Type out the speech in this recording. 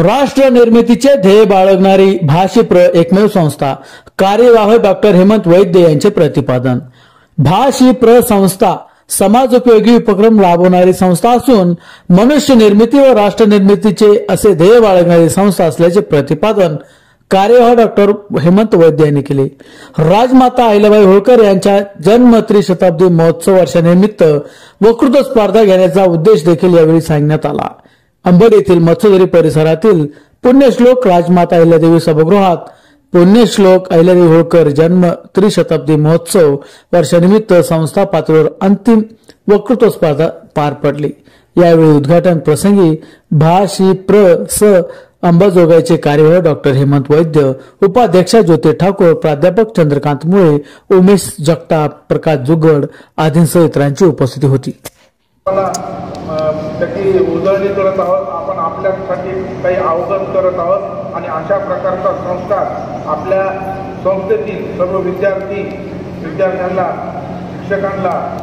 राष्ट्र निर्मितीचे ध्येय बाळगणारी भाषिप्र एकमेव संस्था, कार्यवाह डॉक्टर हेमंत वैद्य यांचे प्रतिपादन। भाषिप्र संस्था समाजोपयोगी उपक्रम राबवणारी संस्था असून मनुष्य निर्मिती व राष्ट्र निर्मितीचे असे ध्येय बाळगणारी संस्था असल्याचे प्रतिपादन कार्यवाह डॉक्टर हेमंत वैद्य यांनी केले। राजमाता अहिल्याबाई होळकर यांच्या जन्म त्रिशताब्दी महोत्सव वर्षानिमित्त वक्तृत्व स्पर्धा घेण्याचा उद्देश देखील यावेळी सांगण्यात आला। अंबड येथील मत्स्यदरी परिसरातील पुण्यश्लोक राजमाता अहिल्यादेवी सभागृहात पुण्यश्लोक अहिल्यादेवी होळकर जन्म त्रिशताब्दी महोत्सव वर्षानिमित्त संस्था पातळीवर अंतिम वक्तृत्व स्पर्धा पार पडली। यावेळी उद्घाटन प्रसंगी भाषिप्र स अंबाजोगाईचे कार्यवाह डॉक्टर हेमंत वैद्य, उपाध्यक्षा ज्योती ठाकूर, प्राध्यापक चंद्रकांत मुळे, उमेश जगताप, प्रकाश जुगड आदींसह इतरांची उपस्थिती होती। त्याची उजळणी करत आहोत, आपण आपल्यासाठी काही अवगत करत आहोत आणि अशा प्रकारचा संस्कार आपल्या संस्थेतील सर्व विद्यार्थ्यांना, शिक्षकांना